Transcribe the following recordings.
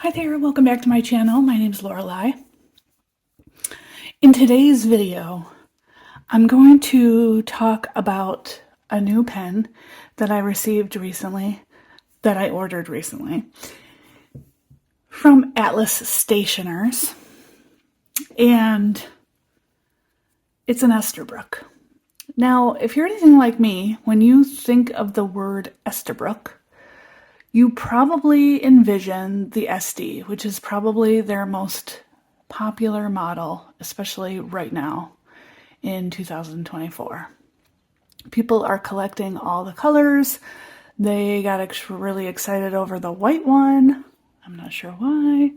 Hi there, welcome back to my channel. My name is Lorelei. In today's video, I'm going to talk about a new pen that I received recently, that I ordered recently, from Atlas Stationers, and it's an Esterbrook. Now, if you're anything like me, when you think of the word Esterbrook, you probably envision the Estie, which is probably their most popular model, especially right now in 2024. People are collecting all the colors. They got really excited over the white one. I'm not sure why,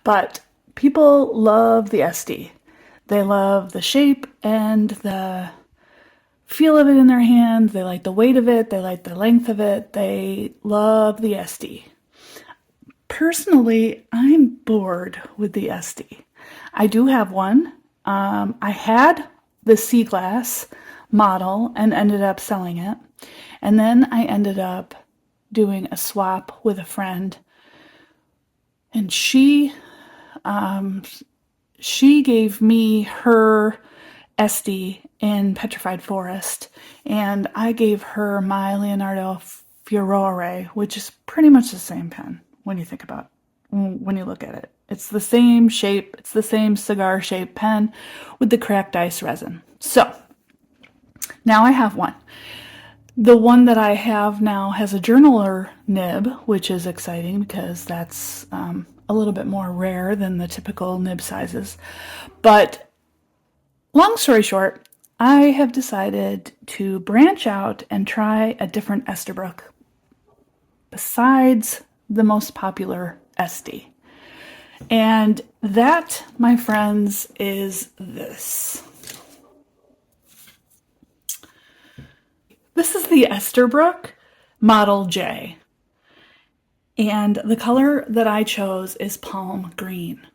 but people love the Estie. They love the shape and the feel of it in their hand. They like the weight of it. They like the length of it. They love the Estie. Personally, I'm bored with the Estie. I do have one. I had the sea glass model and ended up selling it. And then I ended up doing a swap with a friend. And she gave me her Estie in Petrified Forest, and I gave her my Leonardo Furore, which is pretty much the same pen when you think about it, when you look at it. It's the same shape, it's the same cigar-shaped pen with the cracked ice resin. So, now I have one. The one that I have now has a journaler nib, which is exciting because that's a little bit more rare than the typical nib sizes. But long story short, I have decided to branch out and try a different Esterbrook besides the most popular Estie. And that, my friends, is this. This is the Esterbrook Model J. And the color that I chose is palm green.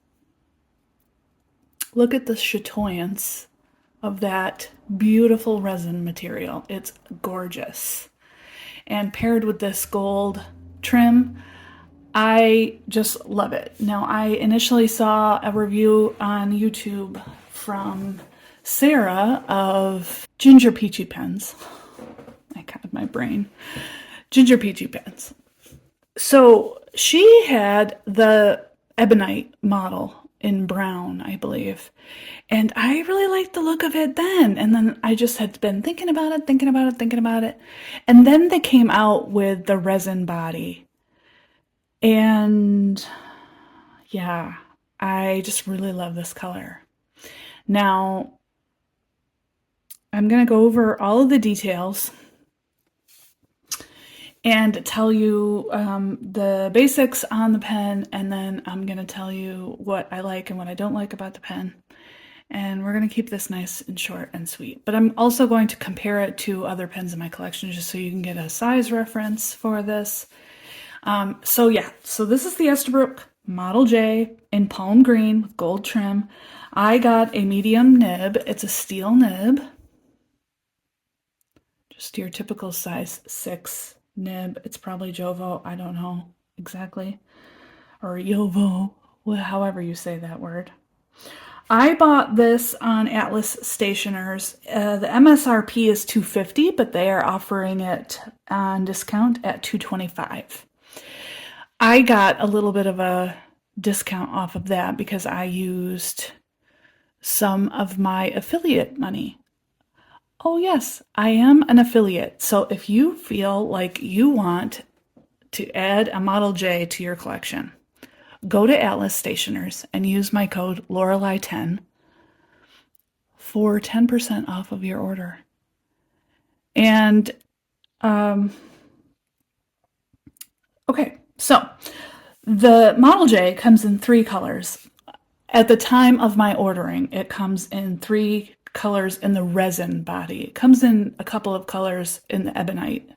Look at the chatoyance of that beautiful resin material. It's gorgeous. And paired with this gold trim, I just love it. Now, I initially saw a review on YouTube from Sarah of Ginger Peachy pens. I got my brain. Ginger Peachy pens. So she had the ebonite model in brown, I believe. And I really liked the look of it then. And then I just had been thinking about it. And then they came out with the resin body. And yeah, I just really love this color. Now, I'm going to go over all of the details and tell you the basics on the pen, and then I'm going to tell you what I like and what I don't like about the pen. And we're going to keep this nice and short and sweet. But I'm also going to compare it to other pens in my collection just so you can get a size reference for this. So this is the Esterbrook Model J in palm green with gold trim. I got a medium nib. It's a steel nib. Just your typical size 6 nib. It's probably Jovo. I don't know exactly. Or Yovo, however you say that word. I bought this on Atlas Stationers. The MSRP is $250, but they are offering it on discount at $225. I got a little bit of a discount off of that because I used some of my affiliate money. Oh yes, I am an affiliate. So if you feel like you want to add a Model J to your collection, go to Atlas Stationers and use my code Lorelei10 for 10% off of your order. And, okay, so the Model J comes in 3 colors. At the time of my ordering, it comes in 3 colors in the resin body. It comes in a couple of colors in the ebonite,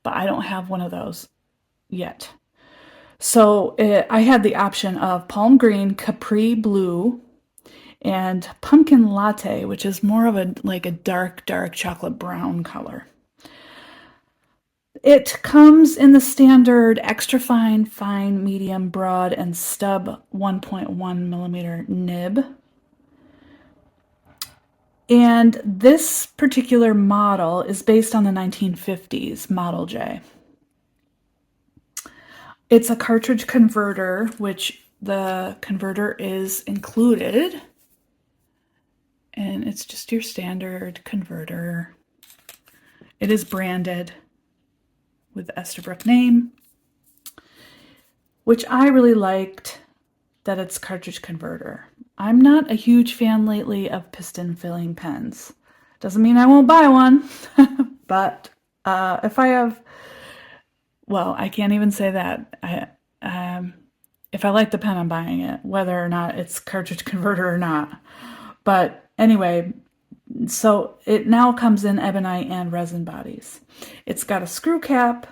but I don't have one of those yet. So I had the option of palm green, capri blue, and pumpkin latte, which is more of a dark chocolate brown color. It comes in the standard extra fine, fine, medium, broad, and stub 1.1 millimeter nib. And this particular model is based on the 1950s Model J. It's a cartridge converter, which the converter is included. And it's just your standard converter. It is branded with the Esterbrook name, which I really liked that it's cartridge converter. I'm not a huge fan lately of piston filling pens. Doesn't mean I won't buy one, but if I have, well, I can't even say that. If I like the pen, I'm buying it, whether or not it's cartridge converter or not. But anyway, so it now comes in ebonite and resin bodies. It's got a screw cap,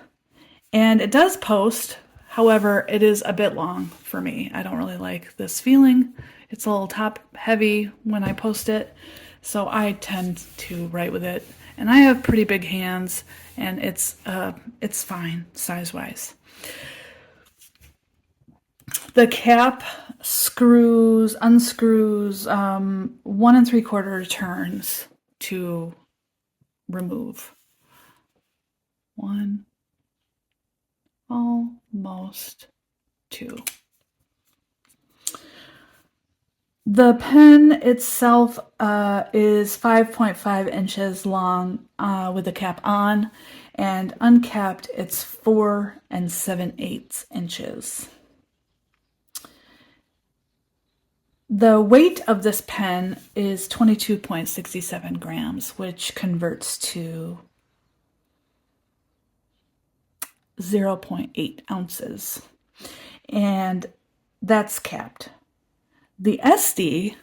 and it does post. However, it is a bit long for me. I don't really like this feeling. It's a little top heavy when I post it, so I tend to write with it. And I have pretty big hands, and it's fine size-wise. The cap screws, unscrews 1 3/4 turns to remove. 1, almost 2. The pen itself is 5.5 inches long with the cap on, and uncapped it's 4 7/8 inches. The weight of this pen is 22.67 grams, which converts to 0.8 ounces, and that's capped. The Estie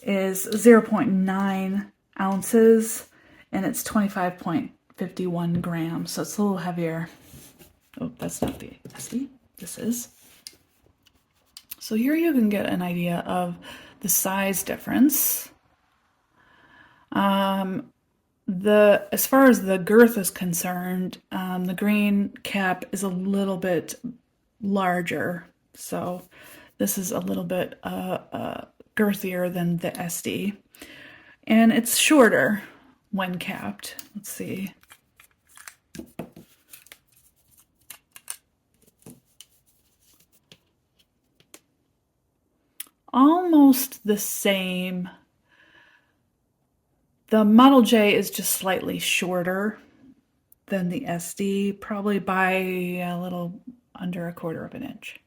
is 0.9 ounces, and it's 25.51 grams, so it's a little heavier. Oh, that's not the Estie. This is. So here you can get an idea of the size difference. As far as the girth is concerned, the green cap is a little bit larger, so this is a little bit girthier than the Estie, and it's shorter when capped. Let's see. Almost the same. The Model J is just slightly shorter than the Estie, probably by a little under 1/4 inch.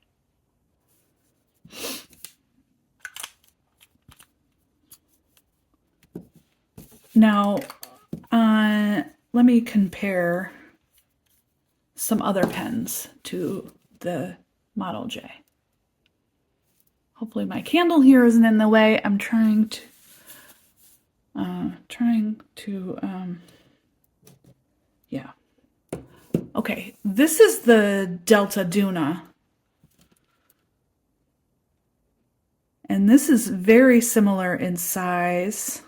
Now, let me compare some other pens to the Model J. Hopefully my candle here isn't in the way. I'm trying to yeah. Okay, this is the Delta Duna. And this is very similar in size.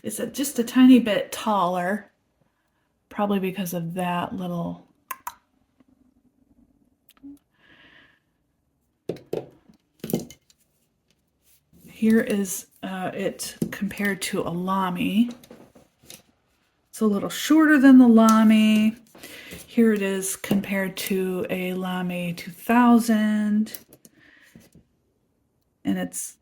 It's just a tiny bit taller, probably because of that little Here is it compared to a Lamy. It's a little shorter than the Lamy. Here it is compared to a Lamy 2000. And it's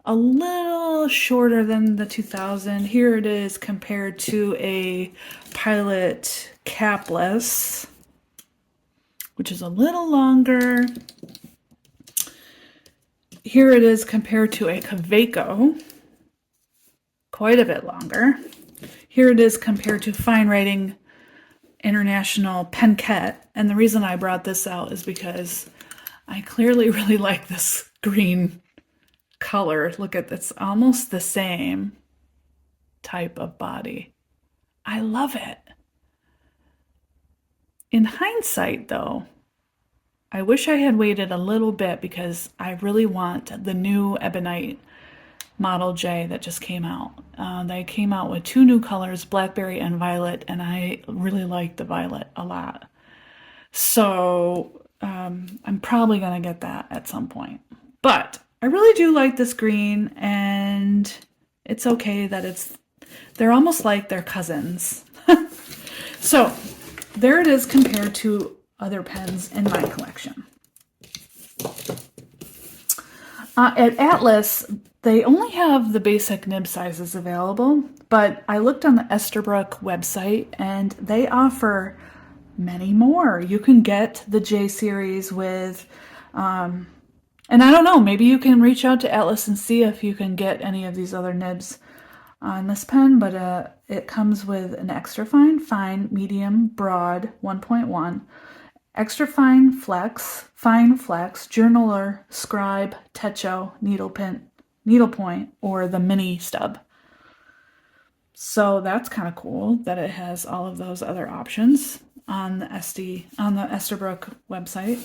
a little shorter than the 2000. Here it is compared to a Pilot capless, which is a little longer. Here it is compared to a Kaweco, quite a bit longer. Here it is compared to Fine Writing International Penket. And the reason I brought this out is because I clearly really like this green color. Look at this, almost the same type of body. I love it. In hindsight, though, I wish I had waited a little bit because I really want the new ebonite Model J that just came out. They came out with 2 new colors, blackberry and violet, and I really like the violet a lot. So I'm probably going to get that at some point. But I really do like this green, and it's okay that they're almost like they're cousins. So there it is compared to other pens in my collection. At Atlas, they only have the basic nib sizes available, but I looked on the Esterbrook website and they offer many more. You can get the J Series with, and I don't know, maybe you can reach out to Atlas and see if you can get any of these other nibs on this pen, but it comes with an extra fine, medium, broad, 1.1, extra fine flex, journaler, scribe, techo, needlepoint, or the mini stub. So that's kind of cool that it has all of those other options on the Esterbrook website.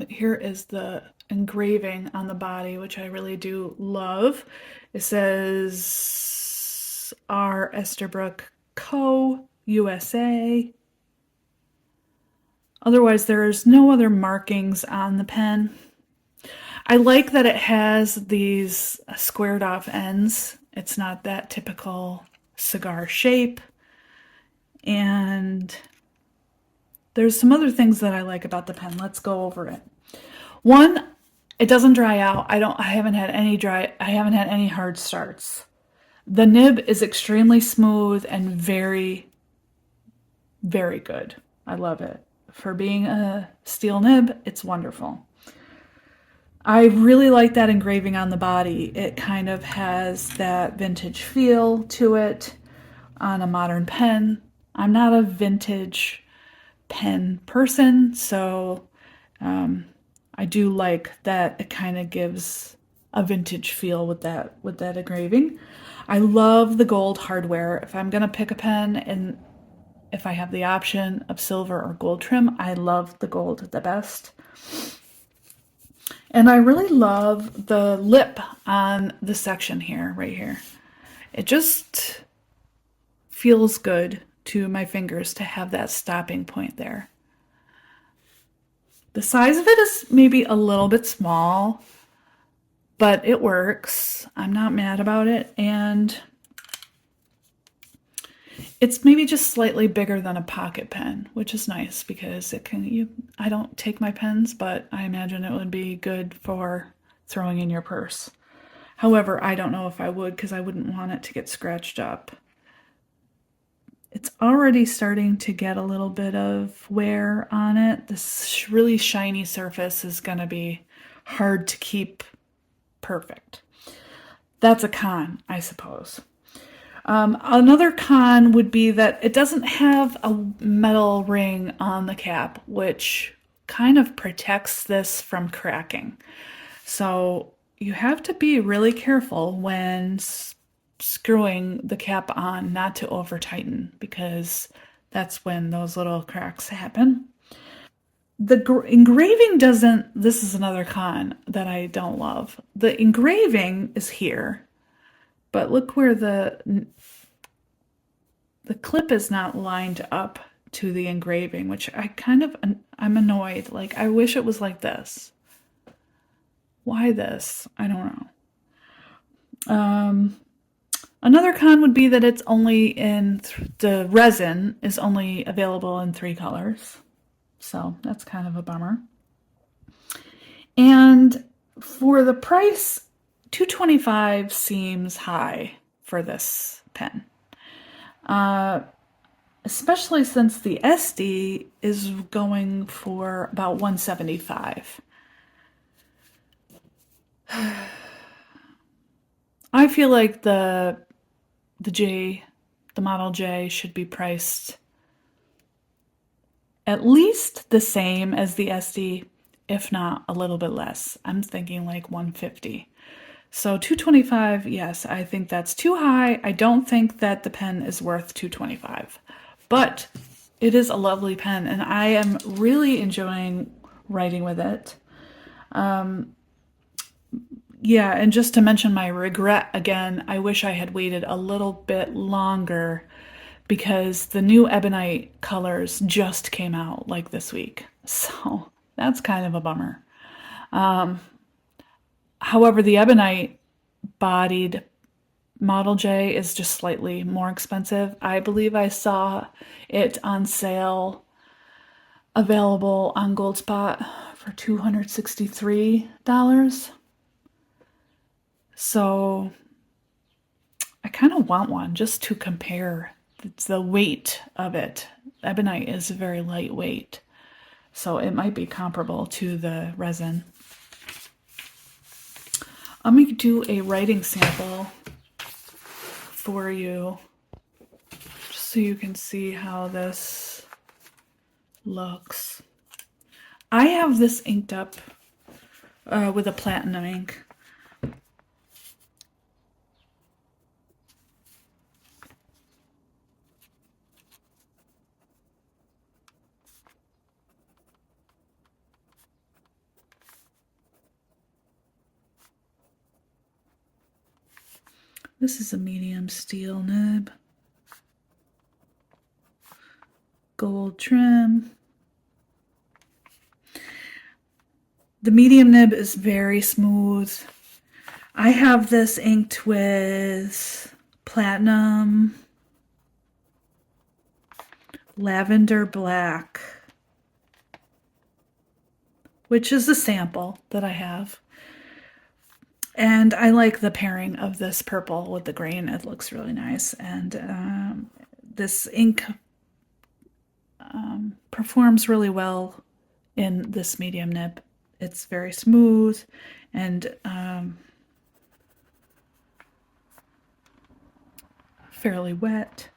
Here is the engraving on the body, which I really do love. It says R. Esterbrook Co. USA. Otherwise, there's no other markings on the pen. I like that it has these squared off ends. It's not that typical cigar shape. And there's some other things that I like about the pen. Let's go over it. One, it doesn't dry out. I haven't had any hard starts. The nib is extremely smooth and very, very good. I love it. For being a steel nib, it's wonderful. I really like that engraving on the body. It kind of has that vintage feel to it on a modern pen. I'm not a vintage pen person, so I do like that it kind of gives a vintage feel with that engraving. I love the gold hardware. If I'm gonna pick a pen and if I have the option of silver or gold trim, I love the gold the best. And I really love the lip on the section here, right here. It just feels good to my fingers to have that stopping point there. The size of it is maybe a little bit small, but it works. I'm not mad about it. And it's maybe just slightly bigger than a pocket pen, which is nice because I don't take my pens, but I imagine it would be good for throwing in your purse. However, I don't know if I would because I wouldn't want it to get scratched up. It's already starting to get a little bit of wear on it. This really shiny surface is going to be hard to keep perfect. That's a con, I suppose. Another con would be that it doesn't have a metal ring on the cap, which kind of protects this from cracking. So you have to be really careful when screwing the cap on not to over tighten, because that's when those little cracks happen. The engraving this is another con that I don't love. The engraving is here, but look where the clip is not lined up to the engraving, which I'm annoyed. Like, I wish it was like this. Why this? I don't know. Another con would be that it's only in the resin is only available in 3 colors. So that's kind of a bummer. And for the price, $225 seems high for this pen. Especially since the Estie is going for about $175. I feel like the Model J should be priced at least the same as the Estie, if not a little bit less. I'm thinking like $150. So $225, yes, I think that's too high. I don't think that the pen is worth $225, but it is a lovely pen, and I am really enjoying writing with it. Yeah, and just to mention my regret again, I wish I had waited a little bit longer because the new ebonite colors just came out like this week. So that's kind of a bummer. However, the ebonite bodied Model J is just slightly more expensive. I believe I saw it on sale available on Goldspot for $263. So I kind of want one just to compare. It's the weight of it. Ebonite is very lightweight, so it might be comparable to the resin. I'm going to do a writing sample for you just so you can see how this looks. I have this inked up with a platinum ink. This is a medium steel nib. Gold trim. The medium nib is very smooth. I have this inked with platinum, lavender black, which is a sample that I have. And I like the pairing of this purple with the green. It looks really nice. And this ink performs really well in this medium nib. It's very smooth and fairly wet.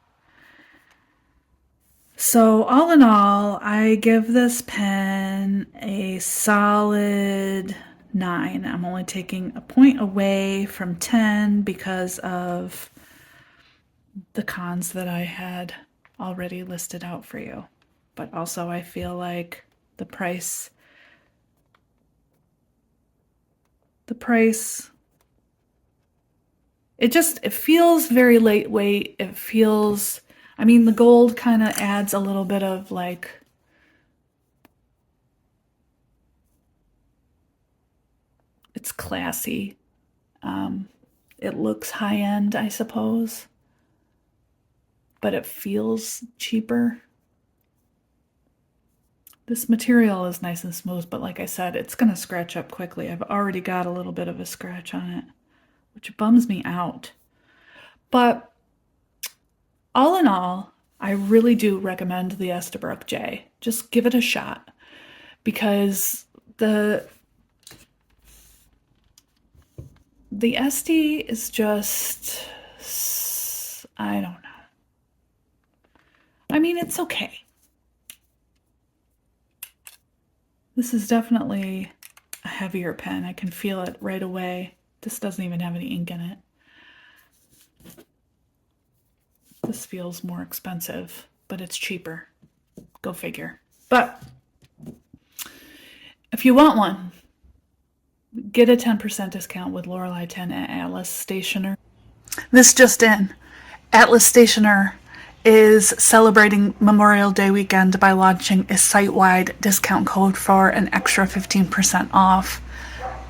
So all in all, I give this pen a solid 9. I'm only taking a point away from 10 because of the cons that I had already listed out for you. But also I feel like the price, it feels very lightweight. It feels, I mean, the gold kind of adds a little bit of like, it's classy. It looks high-end, I suppose, but it feels cheaper. This material is nice and smooth, but like I said, it's going to scratch up quickly. I've already got a little bit of a scratch on it, which bums me out. But all in all, I really do recommend the Esterbrook J. Just give it a shot because the Estie is just, I don't know. I mean, it's okay. This is definitely a heavier pen. I can feel it right away. This doesn't even have any ink in it. This feels more expensive, but it's cheaper. Go figure. But if you want one, get a 10% discount with Lorelei 10 at Atlas Stationer. This just in. Atlas Stationer is celebrating Memorial Day weekend by launching a site-wide discount code for an extra 15% off.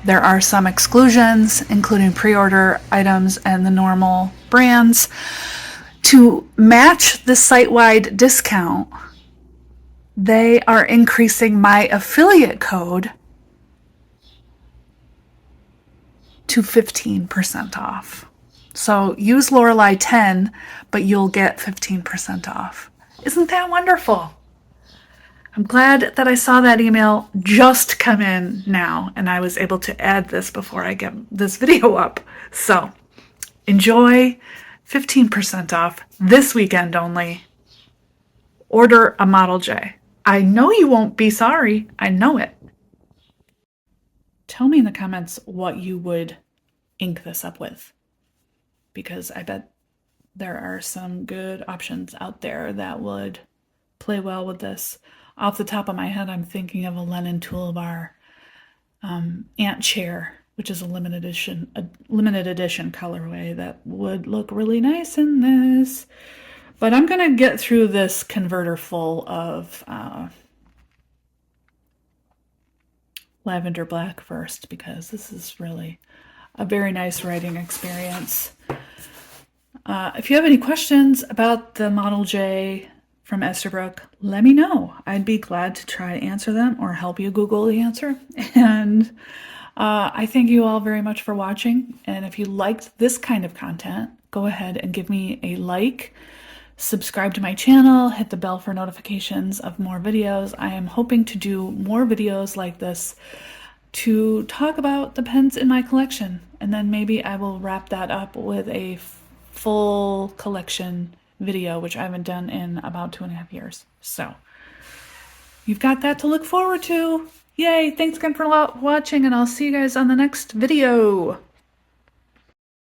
There are some exclusions, including pre-order items and the normal brands. To match the site-wide discount, they are increasing my affiliate code to 15% off. So use Lorelei 10, but you'll get 15% off. Isn't that wonderful? I'm glad that I saw that email just come in now, and I was able to add this before I get this video up. So enjoy 15% off this weekend only. Order a Model J. I know you won't be sorry. I know it. Tell me in the comments what you would ink this up with, because I bet there are some good options out there that would play well with this. Off the top of my head, I'm thinking of a Lennon Toolbar ant chair which is a limited edition colorway that would look really nice in this. But I'm gonna get through this converter full of lavender black first, because this is really a very nice writing experience. If you have any questions about the Model J from Esterbrook, let me know. I'd be glad to try to answer them or help you Google the answer. And I thank you all very much for watching. And if you liked this kind of content, go ahead and give me a like, subscribe to my channel, hit the bell for notifications of more videos. I am hoping to do more videos like this to talk about the pens in my collection. And then maybe I will wrap that up with a full collection video, which I haven't done in about 2.5 years. So you've got that to look forward to. Yay! Thanks again for watching, and I'll see you guys on the next video.